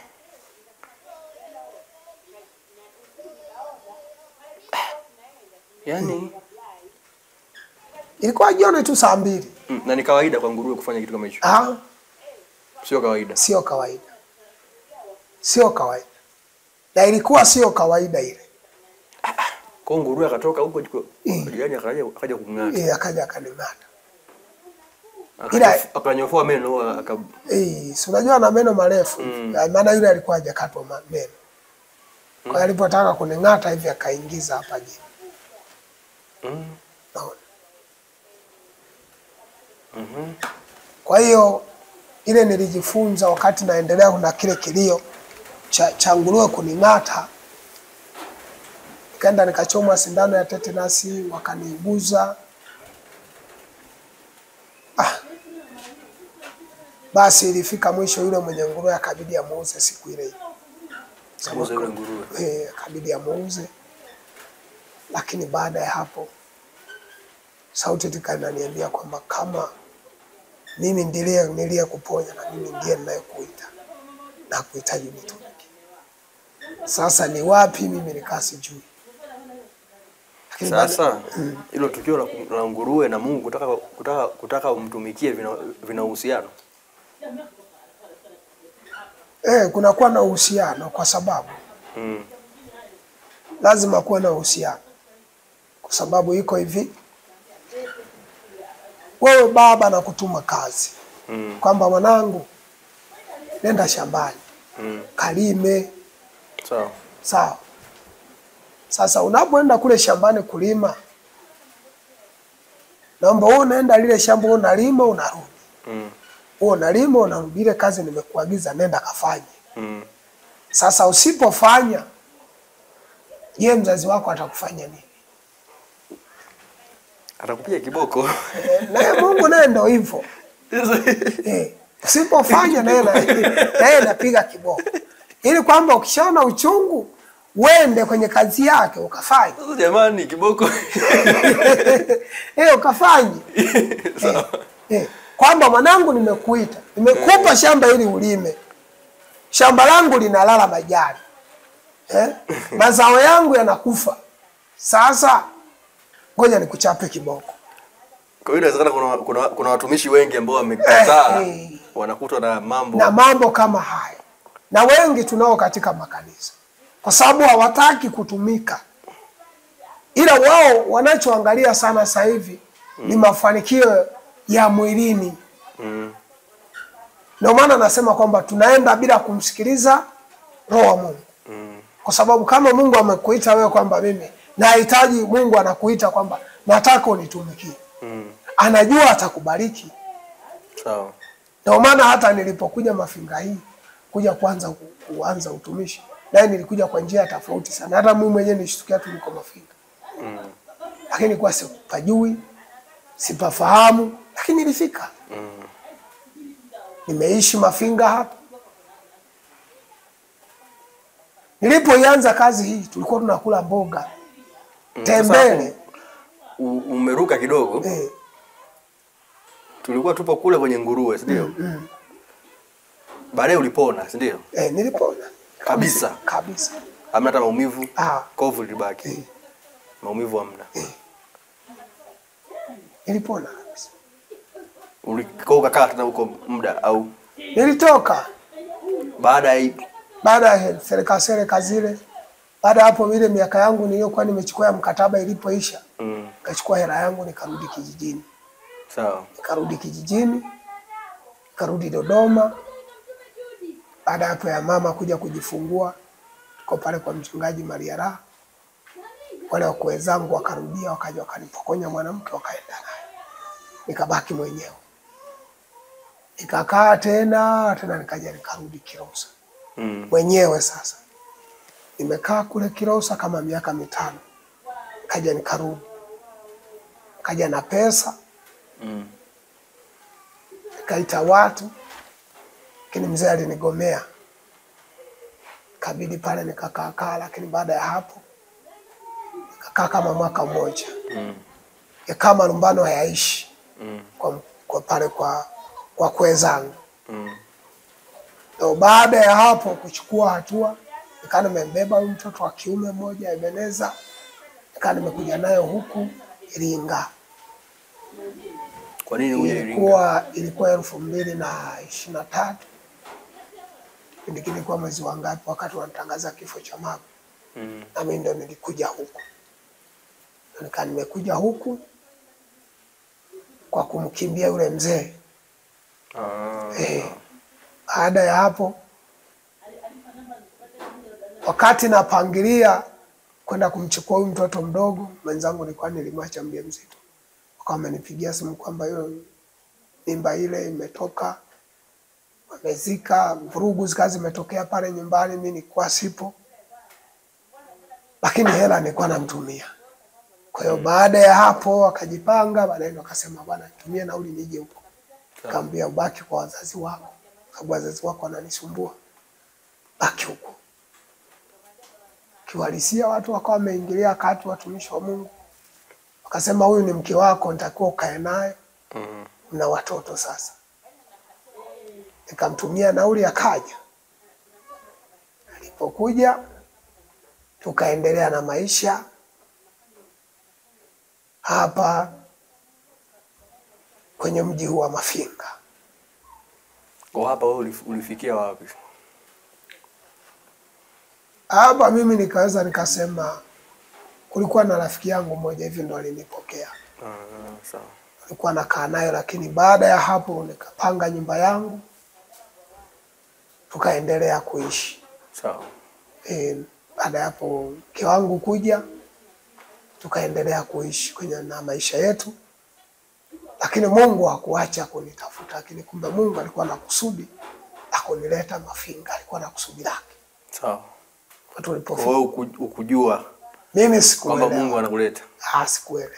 Yaani ilikuwa jioni tu saa 2. Na ni kawaida kwa nguruwe kufanya kitu kama hicho? Sio kawaida. Sio kawaida. Sio kawaida. Na ilikuwa sio kawaida ile. Kwa nguruwe akatoka huko jirani akaja kung'ata. Akaja akaning'ata. Akanyofoa meno si unajua na meno marefu. Maana yule alikuwa hajakatwa meno. Kwa hiyo alipotaka kuning'ata hivi akaingiza hapa jini. Kwa hiyo ile nilijifunza wakati naendelea na kile kilio cha nguruwe kuning'ata. Nikaenda nikachomwa sindano ya tetanasi, wakaniiguza. Basi ilifika mwisho yule mwenye nguruwe akabidi amuuze siku ile. Amuuze yule nguruwe. Akabidi amuuze. Lakini baada ya hapo sauti inaniambia kwamba kama mimi ndiye kuponya na mimi ndiye ninayekuita na kuhitaji unitumike. Sasa ni wapi mimi nikasijui. Sasa hilo tukio la nguruwe na Mungu kutaka umtumikie vina uhusiano? Kuna kuwa na uhusiano kwa sababu lazima kuwe na uhusiano. Kwa sababu iko hivi. Wewe baba na kutuma kazi. Kwamba mwanangu nenda shambani. Kalime. Sawa. Sasa unapoenda kule shambani kulima, naomba wewe unaenda lile shamba unalima unarudi. Wewe unalima unarudi, ile kazi nimekuagiza nenda kafanye. Sasa usipofanya, je, mzazi wako atakufanya nini? Atakupiga kiboko. Na Mungu naye ndio hivyo. Usipofanya naye anapiga kiboko. Ili kwamba ukishaona uchungu uende kwenye kazi yake ukafanye. Sasa jamani kiboko. Ukafanye. Kwamba mwanangu nimekuita. Nimekupa shamba ili ulime. Shamba langu linalala majani. Mazao yangu yanakufa. Sasa ngoja nikuchape kiboko. Kwa hiyo inawezekana kuna watumishi wengi ambao wamekataa wanakutwa na mambo kama haya. Na wengi tunao katika makanisa. Kwa sababu hawataki kutumika. Ila wao wanachoangalia sana sasa hivi ni mafanikio ya mwilini. Ndio maana nasema kwamba tunaenda bila kumsikiliza Roho wa Mungu. Kwa sababu kama Mungu amekuita wewe kwamba mimi nahitaji, Mungu anakuita kwamba nataka unitumikie. Anajua atakubariki. Sawa. Ndio maana hata nilipokuja Mafinga hii kuja kuanza utumishi, naye nilikuja kwa njia tofauti sana. Hata mimi mwenyewe nilishtukia tu niko Mafinga. Lakini kwa sipajui, sipafahamu, lakini nilifika. Nimeishi Mafinga hapa. Nilipoanza kazi hii tulikuwa tunakula mboga. Tembele. Umeruka kidogo. Tulikuwa tupo kule kwenye nguruwe, si ndio? Baadaye ulipona, si ndio? Nilipona. Kabisa. Kabisa. Hamna hata maumivu. Kovu libaki. Maumivu hamna. Nilipona kabisa. Ulikoka kaa tena huko muda au? Nilitoka. Baada ya serikali zile. Baada hapo ile miaka yangu niliyokuwa nimechukua ya mkataba ilipoisha. Nikachukua hela yangu nikarudi kijijini. Sawa. Nikarudi kijijini. Nikarudi Dodoma. Baada hapo ya mama kuja kujifungua, tuko pale kwa mchungaji Mariara. Wale wakwe zangu wakarudia, wakaja wakanipokonya mwanamke wakaenda naye. Nikabaki mwenyewe. Nikakaa tena nikaja nikarudi Kilosa. Mwenyewe sasa. Nimekaa kule Kilosa kama miaka 5. Kaja nikarudi. Kaja na pesa. Nikaita watu. Lakini mzee alinigomea. Kabidi pale nikakaa, lakini baada ya hapo nikakaa kama mwaka mmoja. Kama lumbano hayaishi. Kwa pale kwa kwezangu. Ndio baada ya hapo kuchukua hatua, nikaa nimembeba mtoto wa kiume mmoja Ebeneza. Nikaa nimekuja nayo huku Iringa. Kwa nini uje Iringa? Ilikuwa 2023. Ilikuwa mwezi wa ngapi wakati wanatangaza kifo cha mama. Na mimi ndo nilikuja huku. Nikaa nimekuja huku kwa kumkimbia yule mzee. Baada ya hapo wakati napangilia kwenda kumchukua huyu mtoto mdogo, mwenzangu nilikuwa nilimwacha mjamzito. Wakawa wamenipigia simu kwamba hiyo mimba ile imetoka, wamezika, vurugu zikazi zimetokea pale nyumbani, mimi nilikuwa sipo. Lakini hela nilikuwa namtumia. Kwa hiyo baada ya hapo wakajipanga, baadaye wakasema bwana nitumie nauli nije huko. Nikamwambia ubaki kwa wazazi wako. Sababu wazazi wako wananisumbua. Baki huko. Kiwalisia watu wakawa wameingilia kati, watumishi wa Mungu. Wakasema huyu ni mke wako, nitakuwa ukae naye. Na watoto sasa. Nikamtumia nauli akaja. Alipokuja tukaendelea na maisha hapa kwenye mji huu wa Mafinga. Kwa hapa wewe ulifikia wapi? Hapa mimi nikaweza nikasema kulikuwa na rafiki yangu mmoja hivi ndo alinipokea. Sawa. Nilikuwa nakaa naye, lakini baada ya hapo nikapanga nyumba yangu. Tukaendelea kuishi. Sawa. Baada ya hapo mke wangu kuja, tukaendelea kuishi kwenye na maisha yetu. Lakini Mungu hakuacha kunitafuta, lakini kumbe Mungu alikuwa na kusudi akunileta Mafinga, alikuwa na kusudi lake. Sawa. Tulipofika wewe ukujua mimi sikuelewa kwamba Mungu anakuleta. Sikuelewa.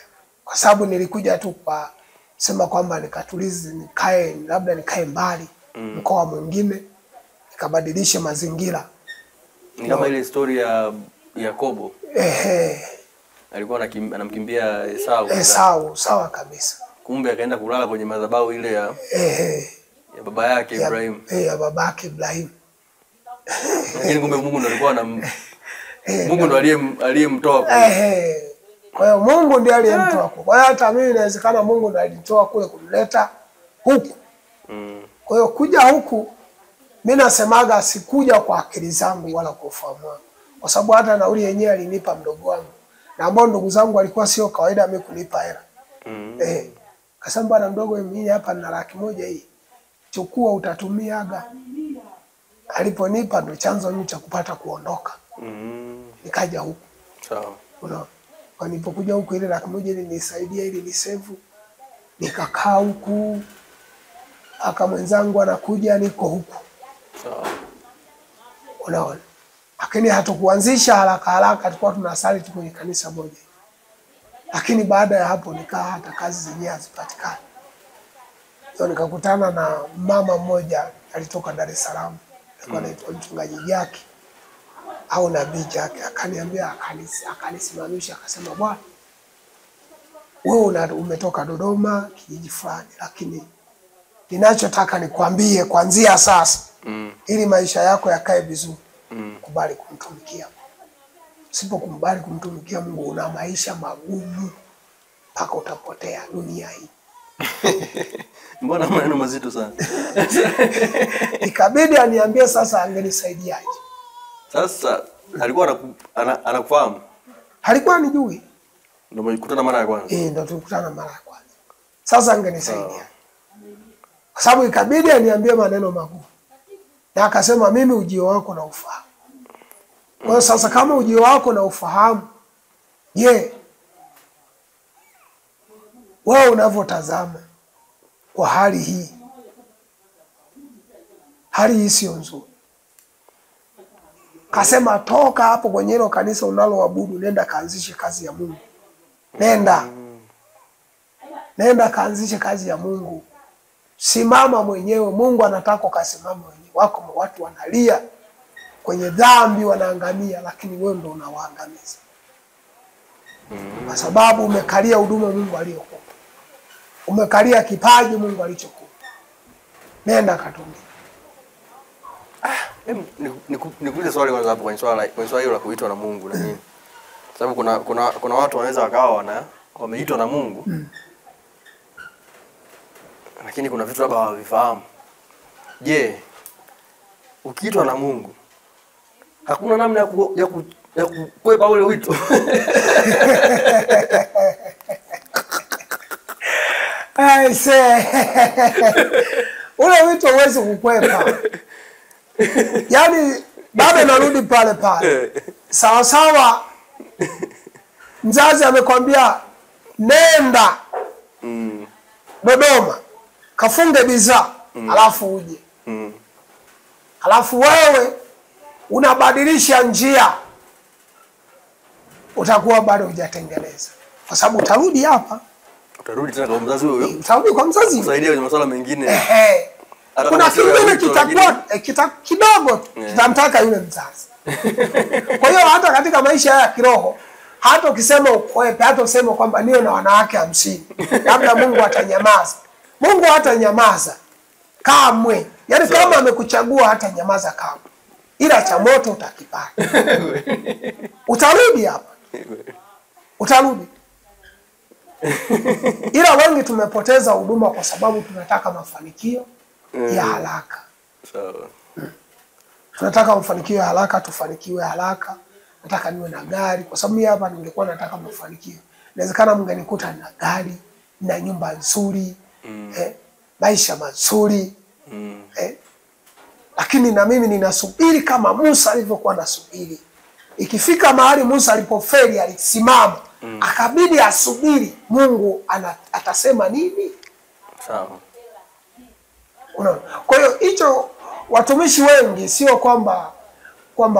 Kwa sababu nilikuja tu kwa sema kwamba nikatulize, nikae labda nikae mbali mkoa mwingine, nikabadilishe mazingira. Ni kama ile story ya Yakobo. Alikuwa anamkimbia Esau. Sawa kabisa. Kumbe akaenda kulala kwenye madhabahu ile ya baba yake Ibrahim. Ya baba yake Ibrahim. Lakini kumbe Mungu ndo alikuwa Mungu ndo aliyemtoa kule. Kwa hiyo Mungu ndiye aliyemtoa kule. Kwa hiyo hata mimi inawezekana Mungu ndo alinitoa kule kumleta huku. Kwa hiyo kuja huku mimi nasemaga sikuja kwa akili zangu wala kwa ufahamu wangu. Kwa sababu hata nauli yenyewe alinipa mdogo wangu. Na ambao ndugu zangu walikuwa sio kawaida mimi kunipa hela. Kasema bwana mdogo, mimi hapa nina 100,000 hii. Chukua utatumiaga. Aliponipa ndo chanzo mimi cha kupata kuondoka. Nikaja huku. Sawa. Unaona? Walipokuja huku ile 100,000 ili nisaidia ili nisevu. Nikakaa huku. Aka mwenzangu anakuja niko huku. Sawa. Unaona? Lakini hatukuanzisha haraka tulikuwa tunasali tu kwenye kanisa moja. Lakini baada ya hapo nikaa hata kazi zenyewe hazipatikani. Ndio nikakutana na mama mmoja alitoka Dar es Salaam. Alikuwa anaitwa mchungaji Jaki au nabii Jaki, akaniambia akanisimamisha akasema, bwana wewe umetoka Dodoma kijiji fulani, lakini ninachotaka nikwambie kuanzia sasa ili maisha yako yakae vizuri, kubali kumtumikia. Usipokubali kumtumikia Mungu una maisha magumu mpaka utapotea dunia hii. Mbona maneno mazito sana? Ikabidi aniambie sasa angenisaidiaje. Sasa alikuwa anakufahamu? Alikuwa anijui. Ndio mlikutana mara ya kwanza? Ndio tulikutana mara ya kwanza. Sasa angenisaidia. Kwa sababu ikabidi aniambie maneno magumu. Na akasema mimi ujio wako na ufahamu. Kwa sasa kama ujio wako na ufahamu, je, wewe unavyotazama kwa hali hii sio nzuri. Kasema toka hapo kwenye hilo kanisa unaloabudu, nenda kaanzishe kazi ya Mungu. Nenda kaanzishe kazi ya Mungu. Simama mwenyewe, Mungu anataka ukasimama mwenyewe. Wako watu wanalia kwenye dhambi wanaangamia, lakini wewe ndio unawaangamiza. Kwa sababu umekalia huduma Mungu aliyokupa. Umekalia kipaji Mungu alichokupa. Nenda katumie. Nikuulize swali kwanza hapo kwenye swali hilo la kuitwa na Mungu na nini. Sababu kuna watu wanaweza wakawa wameitwa na Mungu. Lakini kuna vitu labda hawavifahamu. Je, ukiitwa na Mungu hakuna namna ya kukwepa ule wito? Ule wito huwezi kukwepa. Yaani bado narudi pale. Sawa. Mzazi amekwambia nenda Dodoma kafunge bidhaa alafu uje. Alafu wewe unabadilisha njia, utakuwa bado hujatengeneza. Kwa sababu utarudi hapa. Utarudi tena kwa mzazi huyo. Utarudi kwa mzazi. Kusaidia kwenye masuala mengine. Kuna kingine kidogo kitamtaka yule mzazi. Kwa hiyo hata katika maisha ya kiroho, hata ukisema ukwepe, hata useme kwamba niwe na wanawake 50, labda Mungu atanyamaza. Mungu hatanyamaza kamwe. Yaani kama amekuchagua hatanyamaza kamwe. Ila cha moto utakipata. Utarudi hapa. Utarudi. Ila wengi tumepoteza huduma kwa sababu tunataka mafanikio ya haraka. Sawa. Tunataka mafanikio ya haraka, tufanikiwe haraka. Nataka niwe na gari kwa sababu mimi hapa ningekuwa nataka mafanikio. Inawezekana mngenikuta na gari, na nyumba nzuri, maisha mazuri. Lakini na mimi ninasubiri kama Musa alivyokuwa nasubiri. Ikifika mahali Musa alipofeli alisimama, akabidi asubiri Mungu atasema nini? Sawa. Unaona? Kwa hiyo hicho watumishi wengi sio kwamba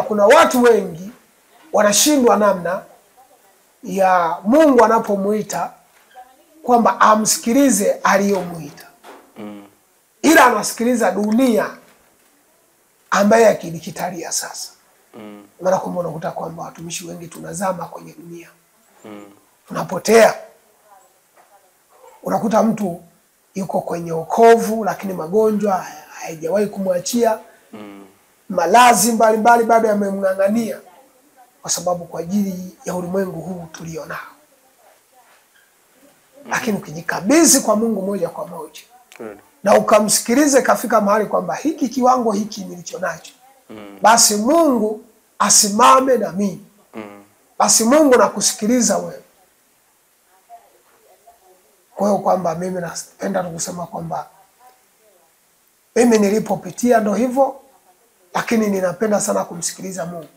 kuna watu wengi wanashindwa namna ya Mungu anapomuita kwamba amsikilize aliyomuita. Ila anasikiliza dunia ambaye akidikitalia sasa. Maana kwamba unakuta kwamba watumishi wengi tunazama kwenye dunia. Tunapotea. Unakuta mtu yuko kwenye wokovu lakini magonjwa haijawahi kumwachia. Malazi mbalimbali bado yamemng'ang'ania kwa sababu kwa ajili ya ulimwengu huu tulionao. Lakini ukijikabidhi kwa Mungu moja kwa moja na ukamsikilize kafika mahali kwamba hiki kiwango hiki nilicho nacho, basi Mungu asimame na mimi. Basi Mungu nakusikiliza wewe. Kwa hiyo kwamba mimi napenda kusema kwamba mimi nilipopitia ndo hivyo, lakini ninapenda sana kumsikiliza Mungu.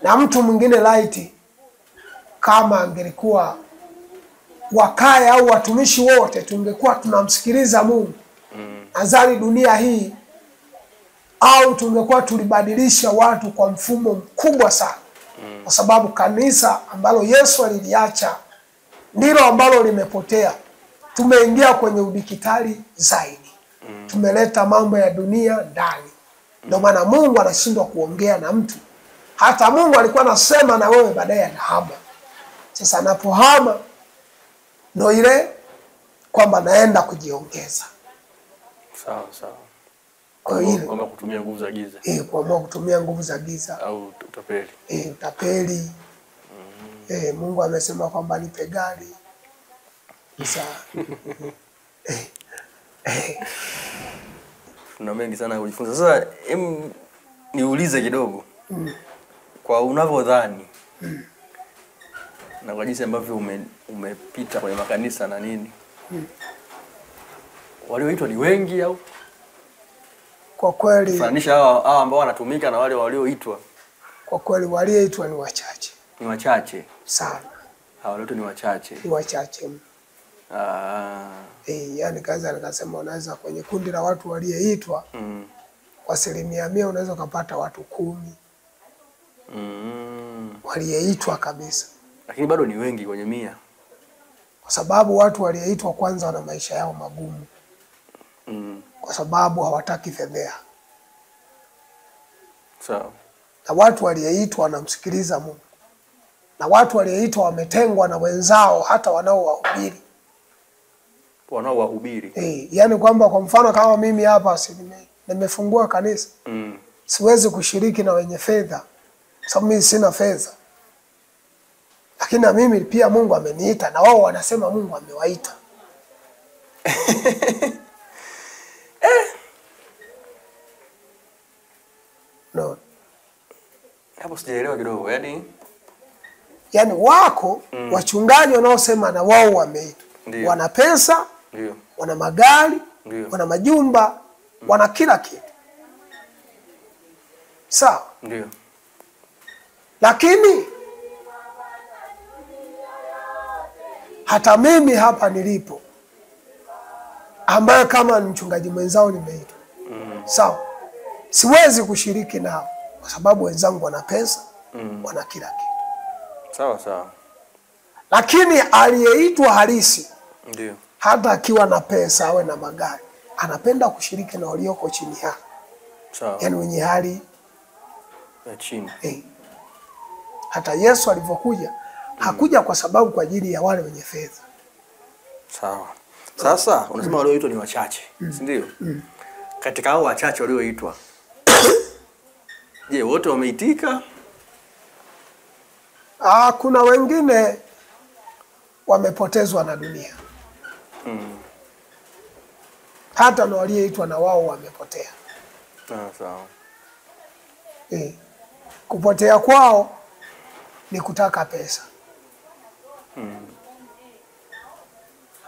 Na mtu mwingine laiti kama angelikuwa wakaya au watumishi wote tungekuwa tunamsikiliza Mungu, nadhani dunia hii au tungekuwa tulibadilisha watu kwa mfumo mkubwa sana. Kwa sababu kanisa ambalo Yesu aliliacha ndilo ambalo limepotea. Tumeingia kwenye udikitali zaidi. Tumeleta mambo ya dunia ndani. Ndio maana Mungu anashindwa kuongea na mtu. Hata Mungu alikuwa anasema na wewe, baadaye anahama. Sasa anapohama ndio ile kwamba naenda kujiongeza. Sawa sawa. Kwa hiyo kwamba kutumia nguvu za giza. Kwa kutumia nguvu za giza Au utapeli. Utapeli. Mungu amesema kwamba nipe gari. Sasa Tuna mengi sana kujifunza. Sasa niulize kidogo. Kwa unavyodhani na kwa jinsi ambavyo umepita kwenye makanisa na nini, walioitwa ni wengi au? Kwa kweli Fananisha hao ambao wanatumika na wale walioitwa. Kwa kweli walioitwa ni wachache. Ni wachache sana. Hao walioitwa ni wachache. Ni wachache. Yani kaza nikasema unaweza kwenye kundi la watu walioitwa kwa 100% unaweza kupata watu 10 walioitwa kabisa. Lakini bado ni wengi kwenye 100. Kwa sababu watu walioitwa kwanza wana maisha yao magumu. Kwa sababu hawataki fedha. Sawa. Na watu walioitwa wanamsikiliza Mungu. Na watu walioitwa wametengwa na wenzao hata wanaowahubiri. Yani kwamba kwa mfano kama mimi hapa nimefungua kanisa. Siwezi kushiriki na wenye fedha. Sababu mimi sina fedha. Lakini na mimi pia Mungu ameniita na wao wanasema Mungu amewaita. No. Hapo sijaelewa kidogo. Yani wako wachungaji wanaosema na wao wameitwa. Wana pesa, wana magari, wana majumba, wana kila kitu. Sawa? Ndio. Lakini hata mimi hapa nilipo, ambaye kama mchungaji mwenzao nimeitwa. Sawa? Siwezi kushiriki nao kwa sababu wenzangu wana pesa, wana kila kitu. Sawa sawa. Lakini aliyeitwa halisi, ndio, hata akiwa na pesa awe na magari, anapenda kushiriki na walioko chini yake. Sawa. Yani wenye hali ya chini. Hata Yesu alivyokuja, hakuja kwa sababu kwa ajili ya wale wenye fedha. Sawa. Sasa unasema walioitwa ni wachache, si ndio? Katika hao wachache walioitwa, je, wote wameitika? Kuna wengine wamepotezwa na dunia. Hata na walioitwa na wao wamepotea. Sawa. Kupotea kwao ni kutaka pesa.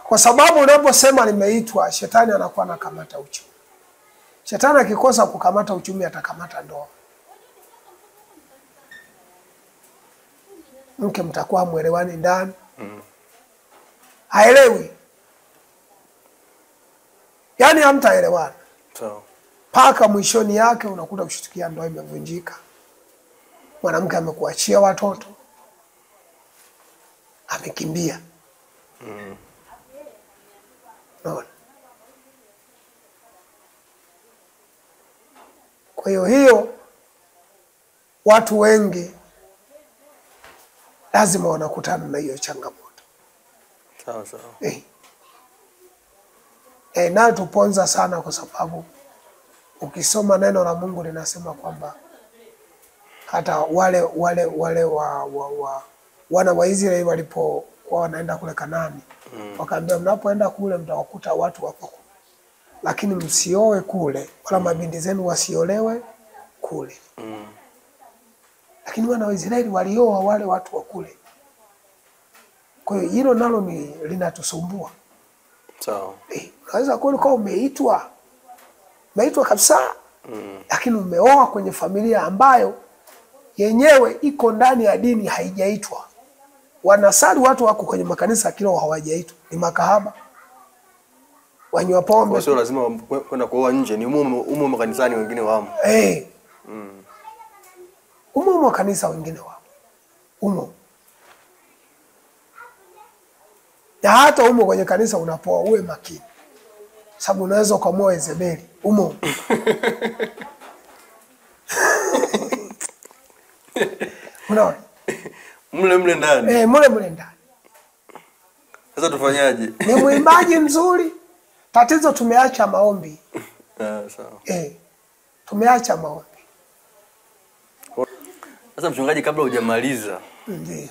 Kwa sababu unaposema nimeitwa, shetani anakuwa anakamata uchumi. Shetani akikosa kukamata uchumi atakamata ndoa. Mke mtakuwa mwelewani ndani. Haelewi. Yani hamtaelewana. Sawa. Paka mwishoni yake unakuta kushtukia ndoa imevunjika. Mwanamke amekuachia watoto. Amekimbia. No. Kwa hiyo watu wengi lazima wanakutana na hiyo changamoto. Sawa sawa. Na tuponza sana kwa sababu ukisoma neno la Mungu linasema kwamba hata wale wana wa Israeli walipokuwa wanaenda kule Kanaani, wakaambia mnapoenda kule mtawakuta watu wapo, lakini msioe kule wala mabinti zenu wasiolewe kule. Lakini wana wa Israeli walioa wale watu wa kule. Kwa hiyo hilo nalo linatusumbua. Sawa. Unaweza kuwa ulikuwa umeitwa kabisa, lakini umeoa kwenye familia ambayo yenyewe iko ndani ya dini haijaitwa. Wanasali watu wako kwenye makanisa kilo hawajaitwa, ni makahaba, wanywa pombe. Kwa sio lazima kwenda kuoa nje, ni umo makanisani wengine wamo. Umo kanisa wengine wamo. Umo. Na hata umo kwenye kanisa unapoa uwe makini. Sababu unaweza ukamwoa Yezebeli. Umo. Unaona? Mle ndani. Mle ndani. Sasa tufanyaje? Ni mwimbaji mzuri. Tatizo tumeacha maombi. Sawa. Tumeacha maombi. Sasa mchungaji, kabla hujamaliza. Ndiyo.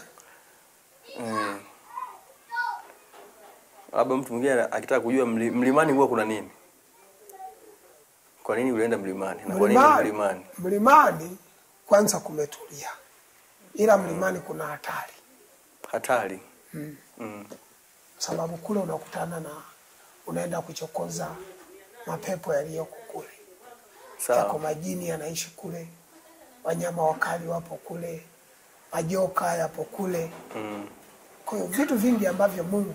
Labda mtu mwingine akitaka kujua mlimani huwa kuna nini? Kwa nini ulienda mlimani? Na kwa nini mlimani? Mlimani kwanza kumetulia. Ila mlimani kuna hatari. Hatari? Sababu kule unakutana na unaenda kuchokoza mapepo yaliyoko kule. Sawa. Yako majini yanaishi kule. Wanyama wakali wapo kule. Majoka yapo kule. Kwa hiyo vitu vingi ambavyo Mungu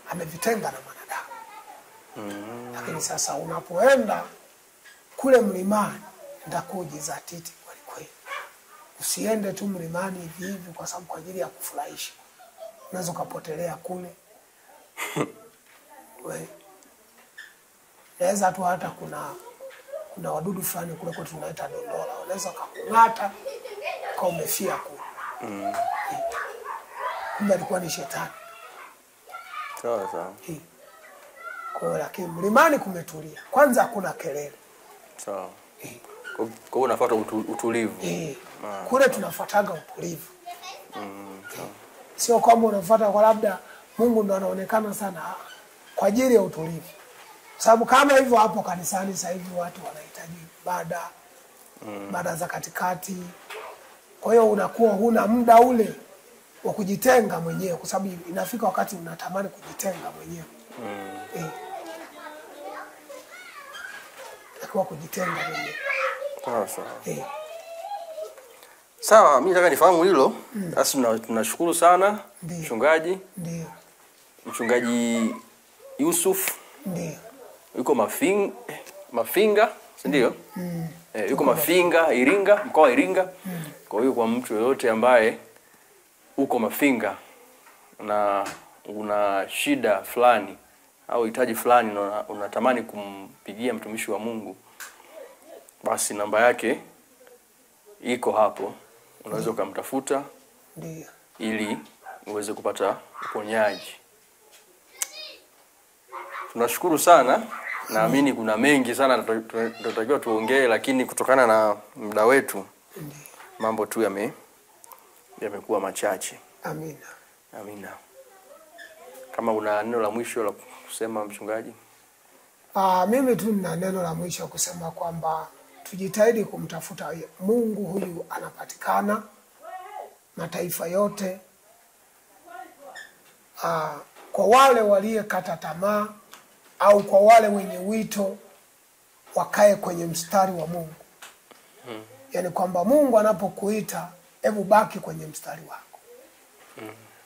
amevitenga na mwanadamu. Lakini sasa unapoenda kule mlimani ndakujizatiti kweli kweli. Usiende tu mlimani hivi kwa sababu kwa ajili ya kufurahisha. Unaweza kupotelea kule. Naweza tu hata kuna wadudu fulani kule kwa tunaita dondola. Unaweza kukung'ata kwa umefia kule. Kumbe alikuwa ni shetani. Sawa. Kwa hiyo lakini mlimani kumetulia. Kwanza hakuna kelele. Sawa. Kwa hiyo unafuata utulivu. Kule tunafuataga utulivu. Sio kwamba unafuata kwa labda Mungu ndo anaonekana sana, kwa ajili ya utulivu. Sababu kama hivyo hapo kanisani sasa hivi watu wanahitaji ibada za katikati. Kwa hiyo unakuwa huna muda ule wa kujitenga mwenyewe, kwa sababu inafika wakati unatamani kujitenga mwenyewe. Kwa kujitenga mwenyewe. Sawa. Sawa, mimi nataka nifahamu hilo. Basi tunashukuru sana mchungaji. Ndio. Mchungaji Yusuf. Ndio. Yuko Mafinga, si ndio? Yuko Mafinga, Iringa, mkoa wa Iringa. Kwa hiyo kwa mtu yoyote ambaye uko Mafinga na una shida fulani au hitaji fulani na unatamani kumpigia mtumishi wa Mungu, basi namba yake iko hapo. Unaweza ukamtafuta ili uweze kupata uponyaji. Tunashukuru sana. Naamini kuna mengi sana tunatakiwa tuongee, lakini kutokana na muda wetu mambo tu yamekuwa machache. Amina. Kama una neno la mwisho la kusema mchungaji? Mimi tu nina neno la mwisho kusema kwamba tujitahidi kumtafuta Mungu. Huyu anapatikana mataifa yote. Kwa wale waliokata tamaa au kwa wale wenye wito, wakae kwenye mstari wa Mungu. Yaani kwamba Mungu anapokuita, hebu baki kwenye mstari wako.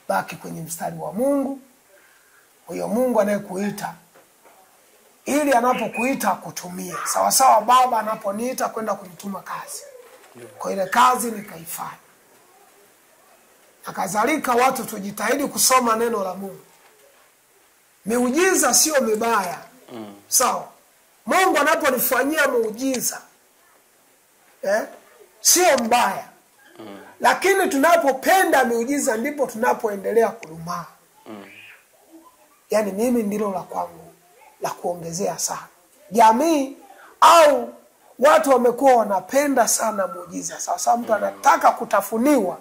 Baki kwenye mstari wa Mungu. Huyo Mungu anayekuita, ili anapokuita akutumie. Sawa sawa baba anaponiita kwenda kunituma kazi. Kwa ile kazi nikaifanya. Na kadhalika watu tujitahidi kusoma neno la Mungu. Miujiza sio mibaya. Sawa. Mungu anaponifanyia muujiza, sio mbaya. Lakini tunapopenda miujiza ndipo tunapoendelea kudumaa. Yaani mimi ndilo la kwangu la kuongezea sana. Jamii au watu wamekuwa wanapenda sana muujiza. Sasa mtu anataka kutafuniwa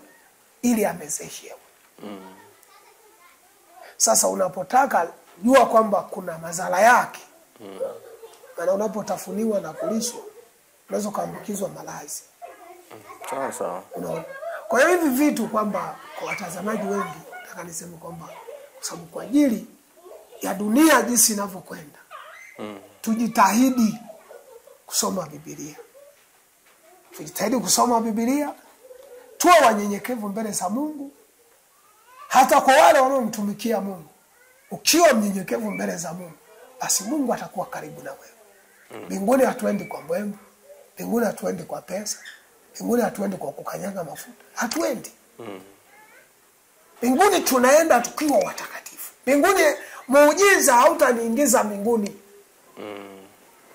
ili amezeshewe. Sasa unapotaka jua kwamba kuna madhara yake. Maana unapotafuniwa na kulishwa unaweza kuambukizwa maradhi. Sawa. Unaona? Kwa hiyo hivi vitu kwamba kwa watazamaji wengi nataka niseme kwamba kwa sababu kwa ajili ya dunia jinsi inavyokwenda. Tujitahidi kusoma Biblia. Tujitahidi kusoma Biblia. Tuwe wanyenyekevu mbele za Mungu. Hata kwa wale wanaomtumikia Mungu. Ukiwa mnyenyekevu mbele za Mungu, basi Mungu atakuwa karibu na wewe. Mbinguni hatuendi kwa mbwembe. Mbinguni hatuendi kwa pesa. Mbinguni hatuendi kwa kukanyaga mafuta. Hatuendi. Mbinguni tunaenda tukiwa watakatifu. Mbinguni muujiza hautaniingiza mbinguni.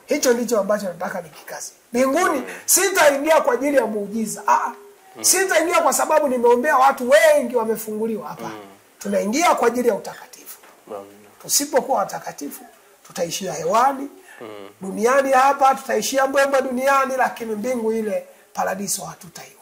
Hicho ndicho ambacho nataka nikikazi. Mbinguni sitaingia kwa ajili ya muujiza. Sitaingia kwa sababu nimeombea watu wengi wamefunguliwa. Hapa tunaingia kwa ajili ya utakatifu. Tusipokuwa watakatifu tutaishia hewani. Duniani hapa tutaishia mbwembe duniani, lakini mbingu ile paradiso hatutaiona.